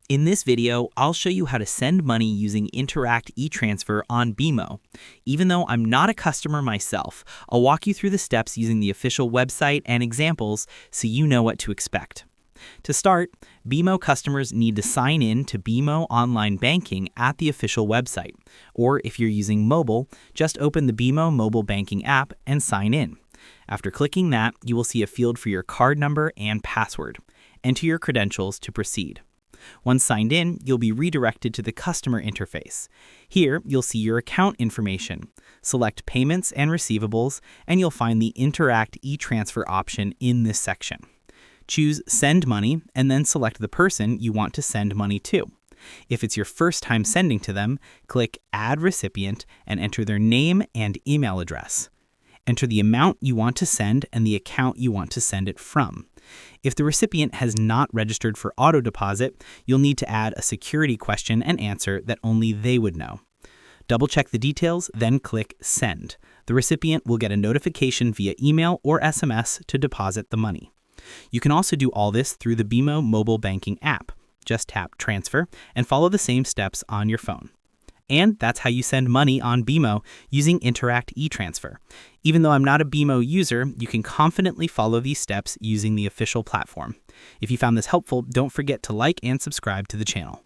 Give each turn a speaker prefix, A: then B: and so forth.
A: In this video, I'll show you how to send money using Interact e-transfer on BMO. Even though I'm not a customer myself, I'll walk you through the steps using the official website and examples so you know what to expect. To start, BMO customers need to sign in to BMO Online Banking at the official website. Or if you're using mobile, just open the BMO Mobile Banking app and sign in. After clicking that, you will see a field for your card number and password. Enter your credentials to proceed. Once signed in, you'll be redirected to the customer interface. Here, you'll see your account information. Select Payments and Receivables, and you'll find the Interact e-transfer option in this section. Choose Send Money, and then select the person you want to send money to. If it's your first time sending to them, click Add Recipient and enter their name and email address. Enter the amount you want to send and the account you want to send it from. If the recipient has not registered for auto deposit, you'll need to add a security question and answer that only they would know. Double check the details, then click Send. The recipient will get a notification via email or SMS to deposit the money. You can also do all this through the BMO Mobile Banking app. Just tap Transfer and follow the same steps on your phone. And that's how you send money on BMO using Interact e-transfer. Even though I'm not a BMO user, you can confidently follow these steps using the official platform. If you found this helpful, don't forget to like and subscribe to the channel.